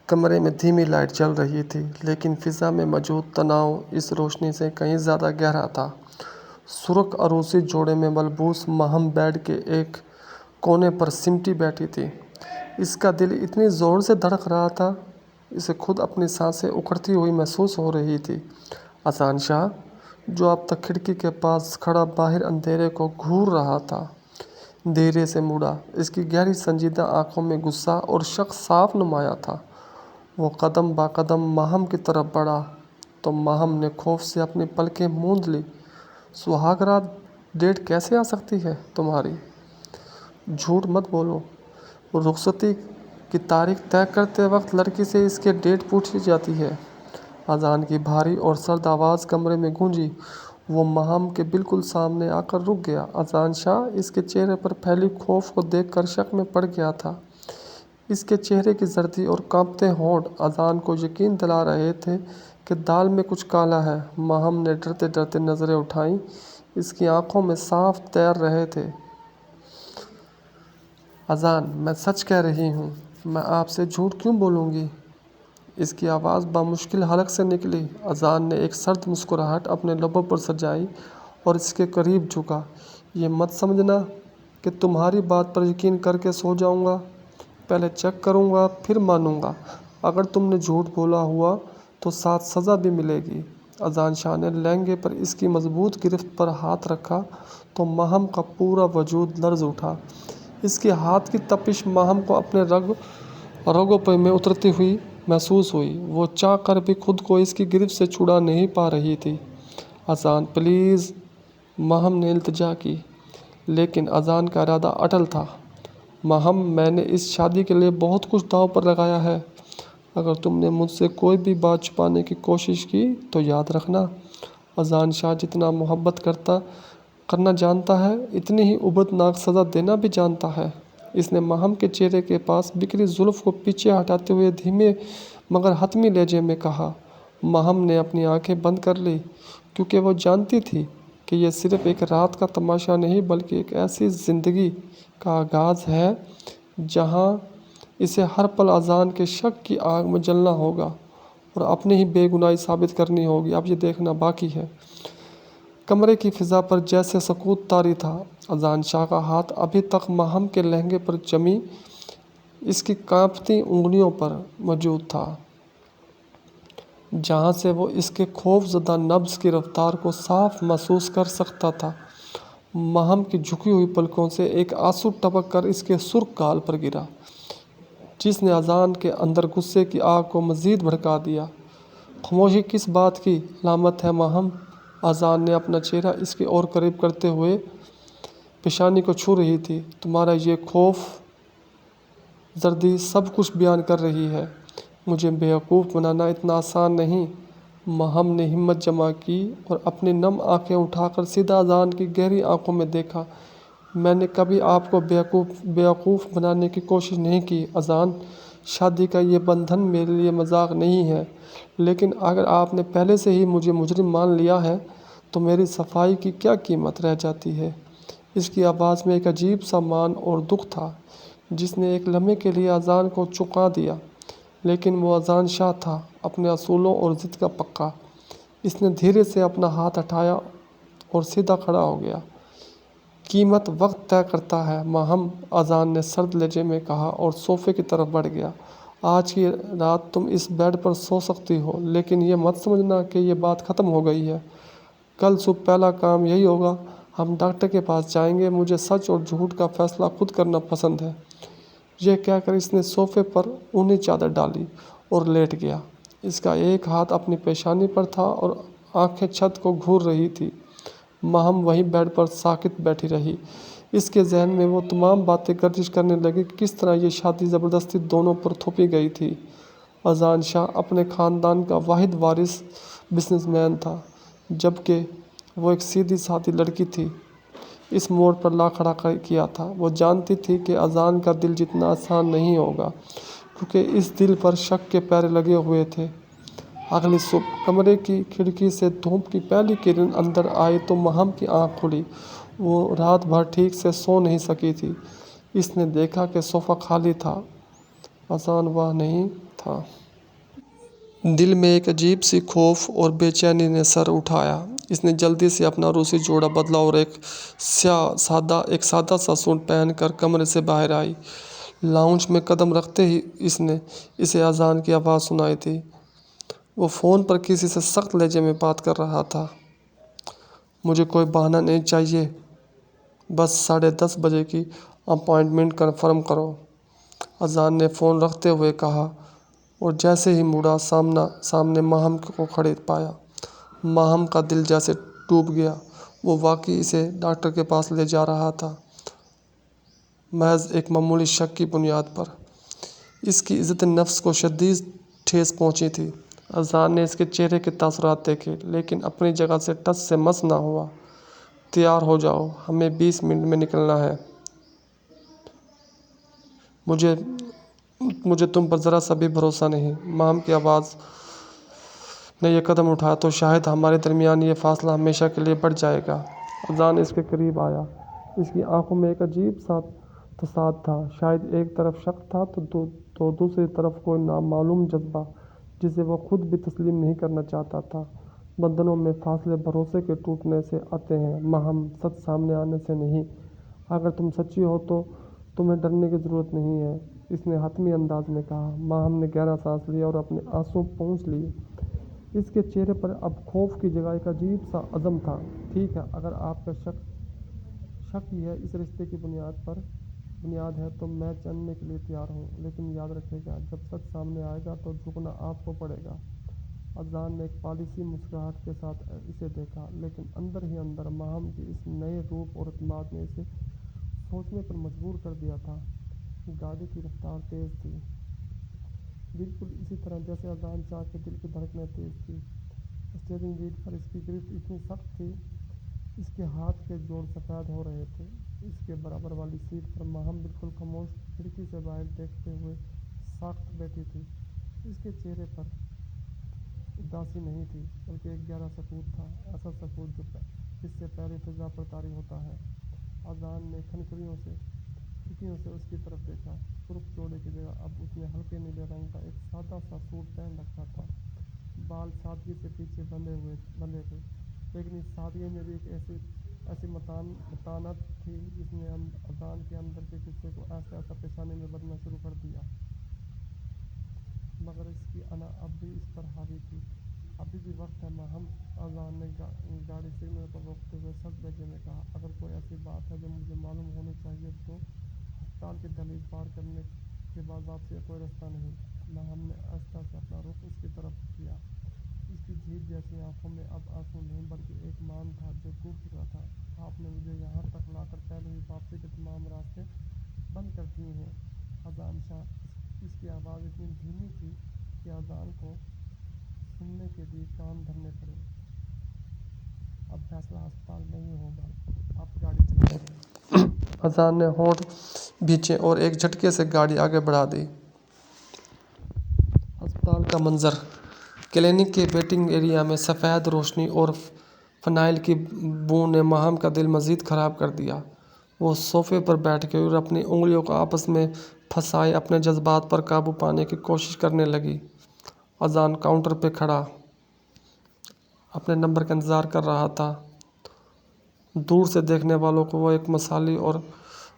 کمرے میں دھیمی لائٹ جل رہی تھی، لیکن فضا میں موجود تناؤ اس روشنی سے کہیں زیادہ گہرا تھا۔ سرخ عروسی جوڑے میں ملبوس مہم بیڈ کے ایک کونے پر سمٹی بیٹھی تھی۔ اس کا دل اتنی زور سے دھڑک رہا تھا، اسے خود اپنی سانسیں اکھڑتی ہوئی محسوس ہو رہی تھی۔ اذان شاہ، جو اب تک کھڑکی کے پاس کھڑا باہر اندھیرے کو گھور رہا تھا، دھیرے سے مڑا۔ اس کی گہری سنجیدہ آنکھوں میں غصہ اور شک صاف نمایاں تھا۔ وہ قدم با قدم مہم کی طرف بڑھا تو مہم نے خوف سے اپنی پلکیں موند لیں۔ سہاگ رات ڈیٹ کیسے آ سکتی ہے تمہاری؟ جھوٹ مت بولو۔ رخصتی کی تاریخ طے کرتے وقت لڑکی سے اس کی ڈیٹ پوچھی جاتی ہے۔ اذان کی بھاری اور سرد آواز کمرے میں گونجی۔ وہ مہم کے بالکل سامنے آ کر رک گیا۔ اذان شاہ اس کے چہرے پر پھیلی خوف کو دیکھ کر شک میں پڑ گیا تھا۔ اس کے چہرے کی زردی اور کانپتے ہونٹ اذان کو یقین دلا رہے تھے کہ دال میں کچھ کالا ہے۔ مہم نے ڈرتے ڈرتے نظریں اٹھائیں، اس کی آنکھوں میں صاف تیر رہے تھے۔ اذان، میں سچ کہہ رہی ہوں، میں آپ سے جھوٹ کیوں بولوں گی؟ اس کی آواز بامشکل حلق سے نکلی۔ اذان نے ایک سرد مسکراہٹ اپنے لبوں پر سجائی اور اس کے قریب جھکا۔ یہ مت سمجھنا کہ تمہاری بات پر یقین کر کے سو جاؤں گا۔ پہلے چیک کروں گا پھر مانوں گا۔ اگر تم نے جھوٹ بولا ہوا تو ساتھ سزا بھی ملے گی۔ اذان شاہ نے لہنگے پر اس کی مضبوط گرفت پر ہاتھ رکھا تو مہم کا پورا وجود لرز اٹھا۔ اس کے ہاتھ کی تپش مہم کو اپنے رگوں میں اترتی ہوئی محسوس ہوئی۔ وہ چاہ کر بھی خود کو اس کی گرفت سے چھڑا نہیں پا رہی تھی۔ اذان پلیز، مہم نے التجا کی، لیکن اذان کا ارادہ اٹل تھا۔ مہم، میں نے اس شادی کے لیے بہت کچھ داؤ پر لگایا ہے۔ اگر تم نے مجھ سے کوئی بھی بات چھپانے کی کوشش کی تو یاد رکھنا، اذان شاہ جتنا محبت کرنا جانتا ہے، اتنی ہی عبرتناک سزا دینا بھی جانتا ہے۔ اس نے مہم کے چہرے کے پاس بکھری زلف کو پیچھے ہٹاتے ہوئے دھیمے مگر حتمی لہجے میں کہا۔ مہم نے اپنی آنکھیں بند کر لیں، کیونکہ وہ جانتی تھی کہ یہ صرف ایک رات کا تماشا نہیں بلکہ ایک ایسی زندگی کا آغاز ہے جہاں اسے ہر پل اذان کے شک کی آگ میں جلنا ہوگا اور اپنی ہی بے گناہی ثابت کرنی ہوگی۔ اب یہ دیکھنا باقی ہے۔ کمرے کی فضا پر جیسے سکوت طاری تھا۔ اذان شاہ کا ہاتھ ابھی تک مہم کے لہنگے پر جمی اس کی کانپتی انگلیوں پر موجود تھا، جہاں سے وہ اس کے خوف زدہ نبض کی رفتار کو صاف محسوس کر سکتا تھا۔ مہم کی جھکی ہوئی پلکوں سے ایک آنسو ٹپک کر اس کے سرخ گال پر گرا، جس نے اذان کے اندر غصے کی آگ کو مزید بھڑکا دیا۔ خاموشی کس بات کی علامت ہے مہم؟ اذان نے اپنا چہرہ اس کی اور قریب کرتے ہوئے پیشانی کو چھو رہی تھی۔ تمہارا یہ خوف، زردی سب کچھ بیان کر رہی ہے۔ مجھے بیوقوف بنانا اتنا آسان نہیں۔ مہم نے ہمت جمع کی اور اپنی نم آنکھیں اٹھا کر سیدھا اذان کی گہری آنکھوں میں دیکھا۔ میں نے کبھی آپ کو بیوقوف بنانے کی کوشش نہیں کی اذان۔ شادی کا یہ بندھن میرے لیے مذاق نہیں ہے، لیکن اگر آپ نے پہلے سے ہی مجھے مجرم مان لیا ہے تو میری صفائی کی کیا قیمت رہ جاتی ہے؟ اس کی آواز میں ایک عجیب سا مان اور دکھ تھا، جس نے ایک لمحے کے لیے اذان کو چونکا دیا۔ لیکن وہ اذان شاہ تھا، اپنے اصولوں اور ضد کا پکا۔ اس نے دھیرے سے اپنا ہاتھ ہٹایا اور سیدھا کھڑا ہو گیا۔ قیمت وقت طے کرتا ہے مہم، اذان نے سرد لہجے میں کہا اور صوفے کی طرف بڑھ گیا۔ آج کی رات تم اس بیڈ پر سو سکتی ہو، لیکن یہ مت سمجھنا کہ یہ بات ختم ہو گئی ہے۔ کل صبح پہلا کام یہی ہوگا، ہم ڈاکٹر کے پاس جائیں گے۔ مجھے سچ اور جھوٹ کا فیصلہ خود کرنا پسند ہے۔ یہ کہہ کر اس نے صوفے پر اونی چادر ڈالی اور لیٹ گیا۔ اس کا ایک ہاتھ اپنی پیشانی پر تھا اور آنکھیں چھت کو گھور رہی تھیں۔ مہم وہیں بیڈ پر ساکت بیٹھی رہی۔ اس کے ذہن میں وہ تمام باتیں گردش کرنے لگیں کہ کس طرح یہ شادی زبردستی دونوں پر تھوپی گئی تھی۔ اذان شاہ اپنے خاندان کا واحد وارث بزنس مین تھا، جبکہ وہ ایک سیدھی سادی لڑکی تھی۔ اس موڑ پر لا کھڑا کیا تھا۔ وہ جانتی تھی کہ اذان کا دل جتنا آسان نہیں ہوگا، کیونکہ اس دل پر شک کے پہرے لگے ہوئے تھے۔ اگلی صبح کمرے کی کھڑکی سے دھوپ کی پہلی کرن اندر آئی تو مہم کی آنکھ کھلی۔ وہ رات بھر ٹھیک سے سو نہیں سکی تھی۔ اس نے دیکھا کہ صوفہ خالی تھا، اذان وہاں نہیں تھا۔ था। दिल में एक अजीब सी खौफ और बेचैनी ने सर उठाया। इसने जल्दी से अपना रूसी जोड़ा बदला और एक सादा सा सूट पहनकर कमरे से बाहर आई। लाउंज में कदम रखते ही इसे अजान की आवाज़ सुनाई थी। वो फ़ोन पर किसी से सख्त लहजे में बात कर रहा था। मुझे कोई बहाना नहीं चाहिए, बस 10:30 बजे की अपॉइंटमेंट कन्फर्म करो, अजान ने फ़ोन रखते हुए कहा। और जैसे ही मुड़ा सामने माहम को खड़े पाया। माहम का दिल जैसे डूब गया। वो वाकई इसे डॉक्टर के पास ले जा रहा था, महज एक मामूली शक की बुनियाद पर। इसकी इज़्ज़त नफ्स को शदीद ठेस पहुंची थी। अजान ने इसके चेहरे के तासुरात देखे, लेकिन अपनी जगह से टस से मस ना हुआ। तैयार हो जाओ, हमें 20 मिनट में निकलना है। मुझे तुम पर ज़रा सा भी भरोसा नहीं। माम की आवाज़ ने यह कदम उठाया तो शायद हमारे दरमियान ये फासला हमेशा के लिए बढ़ जाएगा। अजान इसके करीब आया। इसकी आंखों में एक अजीब सा तसाद था। शायद एक तरफ शक था तो दूसरी तरफ कोई नामालूम जज्बा जिसे वो खुद भी तस्लीम नहीं करना चाहता था। बंधनों में फासले भरोसे के टूटने से आते हैं, महम, सच सामने आने से नहीं। अगर तुम सच्ची हो तो तुम्हें डरने की ज़रूरत नहीं है, इसने हतमी अंदाज में कहा। महम ने गहरा सांस लिया और अपने आंसू पोंछ लिए। इसके चेहरे पर अब खौफ की जगह एक अजीब सा अज़म था। ठीक है, अगर आपका शक ही है इस रिश्ते की बुनियाद है तो मैं जानने के लिए तैयार हूँ, लेकिन याद रखिएगा, जब सच सामने आएगा तो झुकना आपको पड़ेगा। अजान ने एक पॉलिसी मुस्कुराहट के साथ इसे देखा, लेकिन अंदर ही अंदर महम के इस नए रूप और इत्मीनान ने इसे सोचने पर मजबूर कर दिया था। गाड़ी की रफ्तार तेज़ थी, बिल्कुल इसी तरह जैसे अजान शाह के दिल की धड़कनें तेज़ थी। स्टीयरिंग व्हील पर इसकी गिरफ्त इतनी सख्त थी, इसके हाथ के जोड़ सफ़ेद हो रहे थे। इसके बराबर वाली सीट पर महम बिल्कुल खामोश खिड़की से बाहर देखते हुए साख्त बैठी थी। इसके चेहरे पर उदासी नहीं थी, बल्कि एक गहरा सकूत था, ऐसा सकूत जिससे पहले फिजा पर तारी होता है। अजान ने खिड़कियों से उसकी तरफ देखा। सुर्ख जोड़े की जगह अब उसने हल्के नीले रंग का एक सादा सा सूट पहन रखा था। बाल सादगी से पीछे बंधे थे, लेकिन इस सादगी में भी एक ऐसी मतानत थी जिसने अजान के अंदर के गुस्से को ऐसा पेशानी में बदलना शुरू कर दिया। मगर इसकी अना अब भी इस पर हावी थी। अभी भी वक्त है महम, अजान ने गाड़ी सिग्नल पर रोकते हुए सख्त लहजे में कहा। अगर कोई ऐसी बात है जो मुझे मालूम होनी चाहिए तो अस्पताल की दहलीज पार करने के बाद वापसी का कोई रास्ता नहीं। महम ने आहिस्ता से अपना रुख उसकी तरफ किया। इसकी झील जैसी आंखों में अब आंसू नहीं, बल्कि एक मान था जो टूट चुका था। आपने मुझे यहाँ तक लाकर पहले ही वापसी के तमाम रास्ते बंद कर दिए हैं, अजान शाह। इसकी आवाज़ इतनी धीमी थी कि अजान को सुनने के लिए कान धरने पड़े। अब फैसला अस्पताल में ही होगा, आप गाड़ी चलाएं। अजान ने होंठ भींचे और एक झटके से गाड़ी आगे बढ़ा दी। अस्पताल का मंजर। क्लिनिक के वेटिंग एरिया में सफ़ेद रोशनी और फ़नाइल की बू ने महम का दिल मज़ीद ख़राब कर दिया। वो सोफ़े पर बैठ गई और अपनी उंगलियों को आपस में फंसाए अपने जज्बात पर काबू पाने की कोशिश करने लगी। अजान काउंटर पे खड़ा अपने नंबर का इंतज़ार कर रहा था। दूर से देखने वालों को वो एक मिसाली और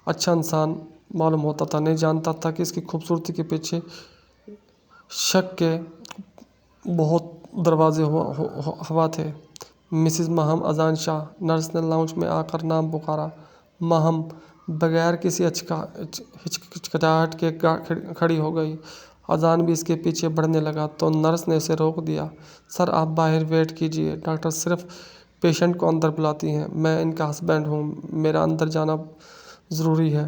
अच्छा इंसान मालूम होता था। नहीं जानता था कि इसकी खूबसूरती के पीछे शक के बहुत दरवाजे हवा थे। मिसिज महम अजान शाह, नर्स ने लाउंज में आकर नाम पुकारा। महम बगैर किसी हिचकिचाहट के खड़ी हो गई। अजान भी इसके पीछे बढ़ने लगा तो नर्स ने उसे रोक दिया। सर, आप बाहर वेट कीजिए, डॉक्टर सिर्फ पेशेंट को अंदर बुलाती हैं। मैं इनका हस्बैंड हूँ, मेरा अंदर जाना ज़रूरी है,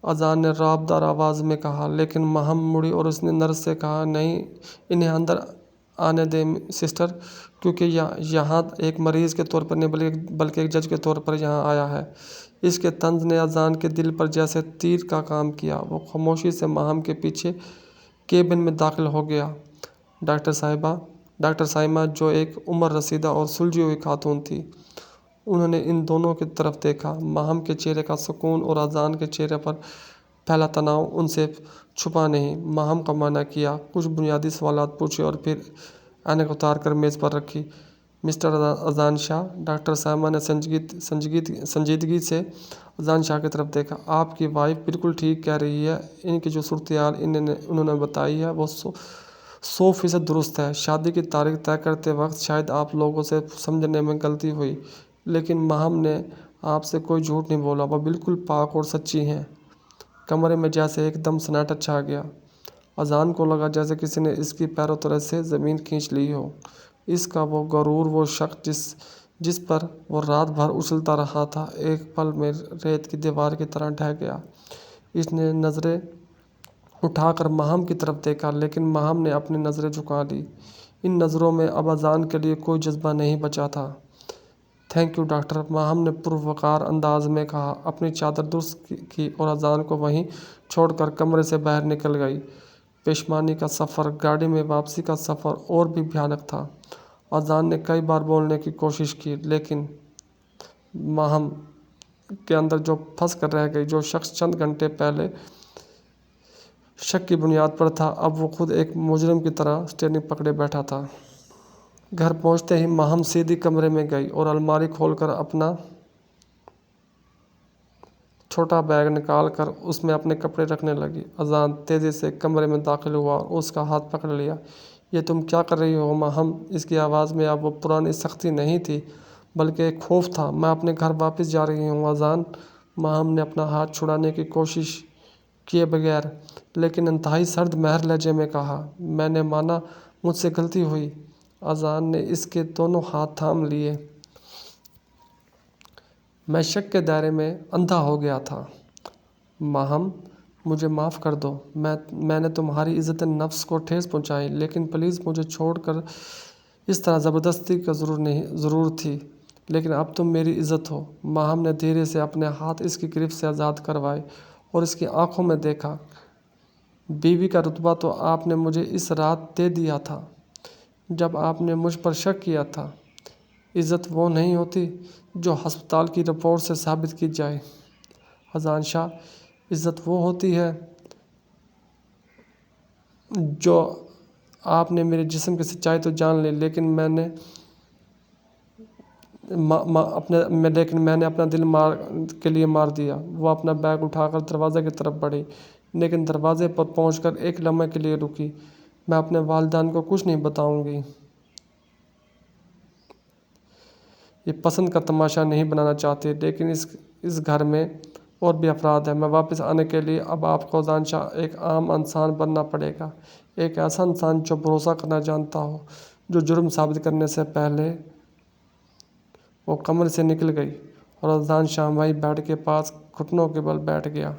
अजान ने रौबदार आवाज़ में कहा। लेकिन महम मुड़ी और उसने नर्स से कहा, नहीं, इन्हें अंदर आने दें सिस्टर, क्योंकि यहाँ एक मरीज़ के तौर पर नहीं बल्कि एक जज के तौर पर यहाँ आया है। इसके तंज ने अजान के दिल पर जैसे तीर का काम किया। वो खामोशी से महम के पीछे केबिन में दाखिल हो गया। डॉक्टर साहिमा, जो एक उम्र रसीदा और सुलझी हुई खातून थी, उन्होंने इन दोनों की तरफ देखा। महम के चेहरे का सुकून और अजान के चेहरे पर फैला तनाव उनसे چھپا نہیں۔ ماہم کا منع کیا، کچھ بنیادی سوالات پوچھے اور پھر اینک اتار کر میز پر رکھی۔ مسٹر اذان شاہ، ڈاکٹر سائمہ نے سنجیدگی سے اذان شاہ کی طرف دیکھا۔ آپ کی وائف بالکل ٹھیک کہہ رہی ہے۔ ان کی جو صورتحال انہوں نے بتائی ہے وہ 100% درست ہے۔ شادی کی تاریخ طے کرتے وقت شاید آپ لوگوں سے سمجھنے میں غلطی ہوئی، لیکن ماہم نے آپ سے کوئی جھوٹ نہیں بولا، وہ بالکل پاک اور سچی ہیں۔ کمرے میں جیسے ایک دم سناٹا چھا گیا۔ اذان کو لگا جیسے کسی نے اس کی پیروں تلے سے زمین کھینچ لی ہو۔ اس کا وہ غرور، وہ شخص جس پر وہ رات بھر اچھلتا رہا تھا، ایک پل میں ریت کی دیوار کی طرح ڈھہ گیا۔ اس نے نظریں اٹھا کر ماہم کی طرف دیکھا، لیکن ماہم نے اپنی نظریں جھکا لی۔ ان نظروں میں اب اذان کے لیے کوئی جذبہ نہیں بچا تھا۔ تھینک یو ڈاکٹر، ماہم نے پروقار انداز میں کہا، اپنی چادر درست کی اور اذان کو وہیں چھوڑ کر کمرے سے باہر نکل گئی۔ پشیمانی کا سفر، گاڑی میں واپسی کا سفر اور بھی بھیانک تھا۔ اذان نے کئی بار بولنے کی کوشش کی، لیکن ماہم کے اندر جو پھنس کر رہ گئی۔ جو شخص چند گھنٹے پہلے شک کی بنیاد پر تھا، اب وہ خود ایک مجرم کی طرح اسٹیئرنگ پکڑے بیٹھا تھا۔ گھر پہنچتے ہی ماہم سیدھی کمرے میں گئی اور الماری کھول کر اپنا چھوٹا بیگ نکال کر اس میں اپنے کپڑے رکھنے لگی۔ اذان تیزی سے کمرے میں داخل ہوا اور اس کا ہاتھ پکڑ لیا۔ یہ تم کیا کر رہی ہو ماہم؟ اس کی آواز میں اب وہ پرانی سختی نہیں تھی، بلکہ ایک خوف تھا۔ میں اپنے گھر واپس جا رہی ہوں اذان، ماہم نے اپنا ہاتھ چھڑانے کی کوشش کیے بغیر لیکن انتہائی سرد مہر لہجے میں کہا۔ میں نے مانا، مجھ سے غلطی ہوئی۔ اذان نے اس کے دونوں ہاتھ تھام لیے۔ میں شک کے دائرے میں اندھا ہو گیا تھا۔ ماہم، مجھے معاف کر دو۔ میں نے تمہاری عزت نفس کو ٹھیس پہنچائی، لیکن پلیز مجھے چھوڑ کر اس طرح زبردستی کا ضرور تھی، لیکن اب تم میری عزت ہو۔ ماہم نے دھیرے سے اپنے ہاتھ اس کی گرفت سے آزاد کروائے اور اس کی آنکھوں میں دیکھا۔ بیوی کا رتبہ تو آپ نے مجھے اس رات دے دیا تھا جب آپ نے مجھ پر شک کیا تھا۔ عزت وہ نہیں ہوتی جو ہسپتال کی رپورٹ سے ثابت کی جائے اذان شاہ، عزت وہ ہوتی ہے جو آپ نے میرے جسم کی سچائی تو جان لی، لیکن میں نے اپنا دل کے لیے مار دیا۔ وہ اپنا بیگ اٹھا کر دروازے کی طرف بڑھی، لیکن دروازے پر پہنچ کر ایک لمحے کے لیے رکی۔ میں اپنے والدین کو کچھ نہیں بتاؤں گی۔ یہ پسند کا تماشا نہیں بنانا چاہتی، لیکن اس گھر میں اور بھی افراد ہیں۔ میں واپس آنے کے لیے اب آپ کو اذان شاہ ایک عام انسان بننا پڑے گا، ایک ایسا انسان جو بھروسہ کرنا جانتا ہو، جو جرم ثابت کرنے سے پہلے۔ وہ کمرے سے نکل گئی اور اذان شاہ وہیں بیڈ کے پاس گھٹنوں کے بل بیٹھ گیا۔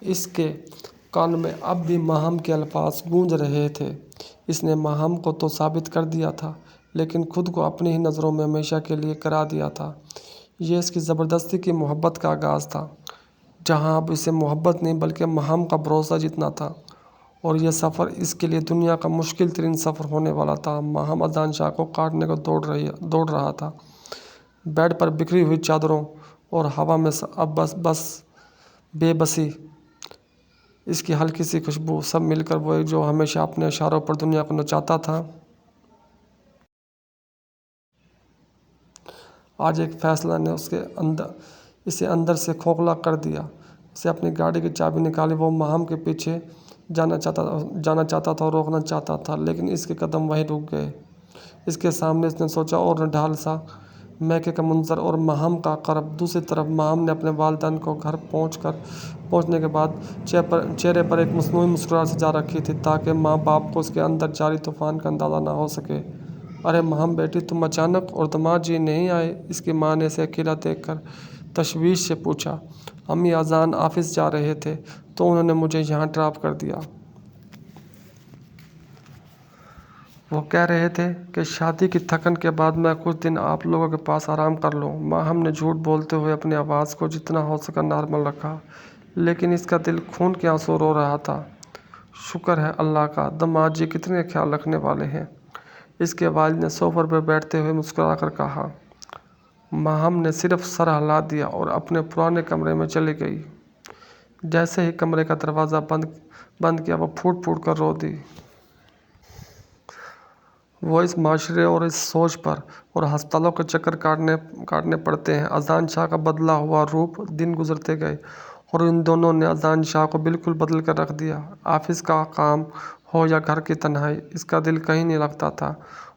اس کے کان میں اب بھی ماہم کے الفاظ گونج رہے تھے۔ اس نے ماہم کو تو ثابت کر دیا تھا، لیکن خود کو اپنی ہی نظروں میں ہمیشہ کے لیے گرا دیا تھا۔ یہ اس کی زبردستی کی محبت کا آغاز تھا، جہاں اب اسے محبت نہیں بلکہ ماہم کا بھروسہ جیتنا تھا، اور یہ سفر اس کے لیے دنیا کا مشکل ترین سفر ہونے والا تھا۔ ماہم اذان شاہ کو کاٹنے کو دوڑ رہا تھا۔ بیڈ پر بکھری ہوئی چادروں اور ہوا میں اب بس بے بسی، اس کی ہلکی سی خوشبو، سب مل کر وہ جو ہمیشہ اپنے اشاروں پر دنیا کو نچاتا تھا، آج ایک فیصلہ نے اسے اندر سے کھوکھلا کر دیا۔ اسے اپنی گاڑی کی چابی نکالی۔ وہ ماہم کے پیچھے جانا چاہتا تھا اور روکنا چاہتا تھا، لیکن اس کے قدم وہیں رک گئے۔ اس کے سامنے اس نے سوچا اور نڈھال سا میکے کا منظر اور ماہم کا قرب۔ دوسری طرف ماہم نے اپنے والدین کو گھر پہنچنے کے بعد چہرے پر ایک مصنوعی مسکراہٹ سجا رکھی تھی، تاکہ ماں باپ کو اس کے اندر جاری طوفان کا اندازہ نہ ہو سکے۔ ارے ماہم بیٹی، تم اچانک، اور داماد جی نہیں آئے؟ اس کی ماں نے اسے اکیلا دیکھ کر تشویش سے پوچھا۔ امی اذان آفس جا رہے تھے تو انہوں نے مجھے یہاں ڈراپ کر دیا۔ وہ کہہ رہے تھے کہ شادی کی تھکن کے بعد میں کچھ دن آپ لوگوں کے پاس آرام کر لوں۔ ماہم نے جھوٹ بولتے ہوئے اپنی آواز کو جتنا ہو سکا نارمل رکھا، لیکن اس کا دل خون کے آنسو رو رہا تھا۔ شکر ہے اللہ کا، داماد جی کتنے خیال رکھنے والے ہیں، اس کے والد نے صوفے پر بیٹھتے ہوئے مسکرا کر کہا۔ ماہم نے صرف سر ہلا دیا اور اپنے پرانے کمرے میں چلی گئی۔ जैसे ही कमरे का दरवाज़ा बंद किया वो फूट फूट कर रो दी। वो इस माशरे और इस सोच पर और हस्पतालों के चक्कर काटने पड़ते हैं। अजान शाह का बदला हुआ रूप दिन गुजरते गए और इन दोनों ने अजान शाह को बिल्कुल बदल कर रख दिया। ऑफिस का काम हो या घर की तन्हाई, इसका दिल कहीं नहीं लगता था।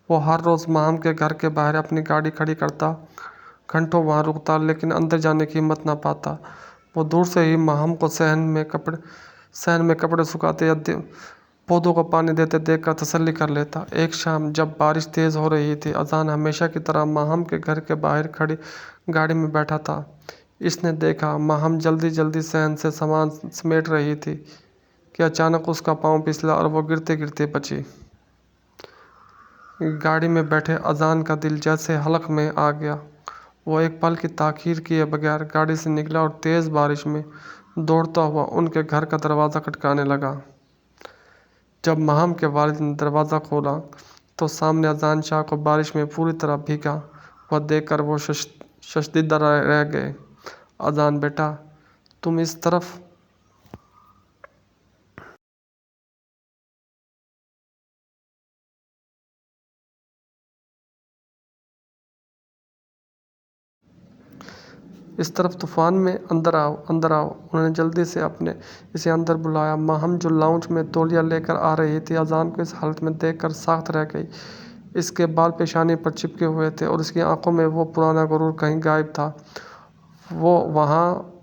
वो हर रोज़ माहम के घर के बाहर अपनी गाड़ी खड़ी करता, घंटों वहाँ रुकता, लेकिन अंदर जाने की हिम्मत ना पाता। वो दूर से ही माहम को सहन में कपड़े सुखाते या पौधों को पानी देते देखकर तसल्ली कर लेता। एक शाम जब बारिश तेज़ हो रही थी, अजान हमेशा की तरह माहम के घर के बाहर खड़ी गाड़ी में बैठा था। इसने देखा माहम जल्दी जल्दी सहन से सामान समेट रही थी कि अचानक उसका पाँव फिसला और वो गिरते गिरते बची। गाड़ी में बैठे अजान का दिल जैसे हलक में आ गया। वो एक पल की ताख़ीर किए बगैर गाड़ी से निकला और तेज़ बारिश में दौड़ता हुआ उनके घर का दरवाज़ा खटकाने लगा। जब माहम के वालिद ने दरवाज़ा खोला तो सामने अजान शाह को बारिश में पूरी तरह भीगा हुआ देखकर वो शर्मिंदा रह गए। अजान बेटा, तुम इस तरफ। इस तरफ तूफान में, अंदर आओ अंदर आओ। उन्होंने जल्दी से इसे अंदर बुलाया। माहम जो लाउंज में तौलिया लेकर आ रही थी, अजान को इस हालत में देखकर साख्त रह गई। इसके बाल पेशानी पर चिपके हुए थे और इसकी आंखों में वो पुराना गुरूर कहीं गायब था। वो वहाँ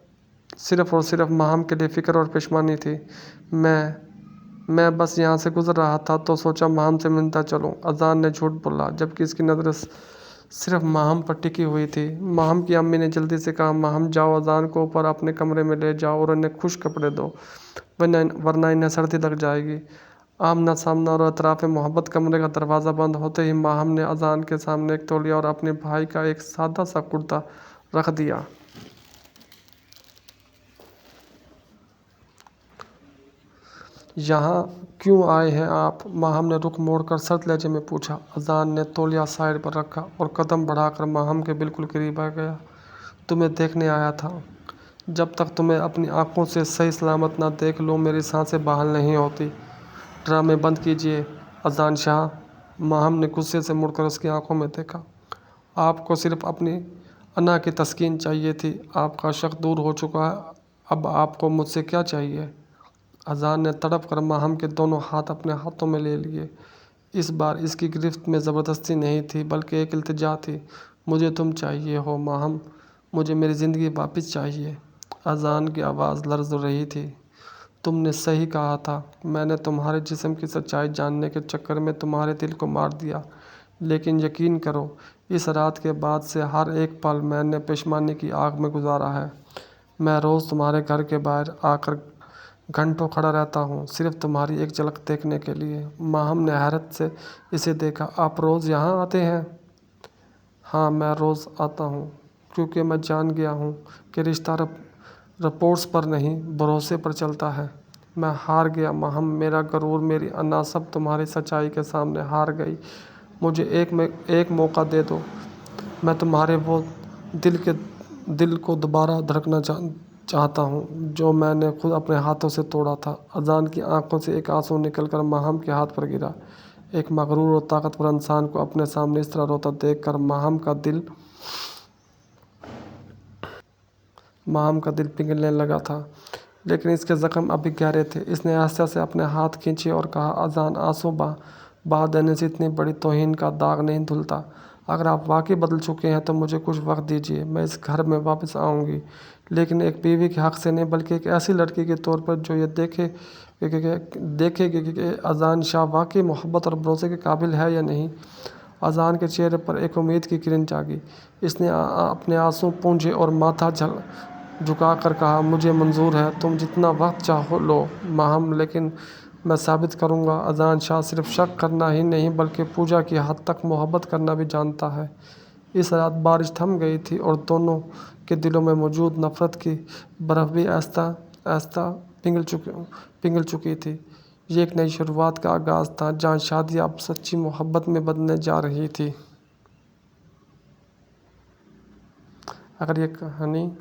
सिर्फ और सिर्फ माहम के लिए फ़िक्र और पेशमानी थी। मैं बस यहाँ से गुजर रहा था तो सोचा माहम से मिलता चलूँ। अजान ने झूठ बोला, जबकि इसकी नज़र सिर्फ माहम पर टिकी हुई थी। माहम की अम्मी ने जल्दी से कहा, माहम जाओ, अजान को ऊपर अपने कमरे में ले जाओ और इन्हें खुश कपड़े दो, वरना इन्हें सर्दी लग जाएगी। आमना सामना और अतराफ़ मोहब्बत। कमरे का दरवाज़ा बंद होते ही माहम ने अजान के सामने एक तौलिया और अपने भाई का एक सादा सा कुर्ता रख दिया। यहाँ क्यों आए हैं आप? माहम ने रुख मोड़कर सर्द लहजे में पूछा। अजान ने तौलिया साइड पर रखा और कदम बढ़ाकर माहम के बिल्कुल करीब आ गया। तुम्हें देखने आया था। जब तक तुम्हें अपनी आंखों से सही सलामत ना देख लूँ, मेरी सांसें बहाल नहीं होती। ड्रामे बंद कीजिए अजान शाह। माहम ने गुस्से से मुड़कर उसकी आंखों में देखा। आपको सिर्फ अपनी अना की तस्कीन चाहिए थी। आपका शक दूर हो चुका है, अब आपको मुझसे क्या चाहिए? अजान ने तड़प कर माहम के दोनों हाथ अपने हाथों में ले लिए। इस बार इसकी गिरफ्त में ज़बरदस्ती नहीं थी, बल्कि एक इल्तिजा थी। मुझे तुम चाहिए हो माहम, मुझे मेरी ज़िंदगी वापस चाहिए। अजान की आवाज़ लर्ज़ रही थी। तुमने सही कहा था, मैंने तुम्हारे जिस्म की सच्चाई जानने के चक्कर में तुम्हारे दिल को मार दिया। लेकिन यकीन करो, इस रात के बाद से हर एक पल मैंने पेशमानी की आग में गुजारा है। मैं रोज़ तुम्हारे घर के बाहर आकर घंटों खड़ा रहता हूँ, सिर्फ तुम्हारी एक झलक देखने के लिए। माहम ने हैरत से इसे देखा। आप रोज़ यहाँ आते हैं? हाँ, मैं रोज़ आता हूँ, क्योंकि मैं जान गया हूँ कि रिश्ता रिपोर्ट्स पर नहीं, भरोसे पर चलता है। मैं हार गया माहम, मेरा गरूर, मेरी अना सब तुम्हारी सच्चाई के सामने हार गई। मुझे एक मौका दे दो। मैं तुम्हारे वो दिल को दोबारा धड़कना चाहता हूँ जो मैंने खुद अपने हाथों से तोड़ा था। अजान की आंखों से एक आंसू निकलकर माहम के हाथ पर गिरा। एक मगरूर और ताकतवर इंसान को अपने सामने इस तरह रोता देखकर माहम का दिल पिघलने लगा था, लेकिन इसके ज़ख्म अभी गहरे थे। इसने आस्ते से अपने हाथ खींचे और कहा, अजान, आंसू बहा देने से इतनी बड़ी तौहीन का दाग नहीं धुलता। अगर आप वाकई बदल चुके हैं तो मुझे कुछ वक्त दीजिए, मैं इस घर में वापस आऊँगी, लेकिन एक बीवी के हक़ से नहीं, बल्कि एक ऐसी लड़की के तौर पर जो ये देखेगी कि अजान शाह वाकई मोहब्बत और भरोसे के काबिल है या नहीं। अजान के चेहरे पर एक उम्मीद की किरण जागी। इसने अपने आंसू पूंछे और माथा झुका कर कहा, मुझे मंजूर है, तुम जितना वक्त चाहो लो माहम, लेकिन मैं साबित करूँगा। अजान शाह सिर्फ शक करना ही नहीं, बल्कि पूजा की हद तक मोहब्बत करना भी जानता है। इस रात बारिश थम गई थी और दोनों के दिलों में मौजूद नफ़रत की बर्फ़ भी आहिस्ता आहिस्ता पिघल चुकी थी। ये एक नई शुरुआत का आगाज़ था, जहाँ शादी अब सच्ची मोहब्बत में बदलने जा रही थी। अगर ये कहानी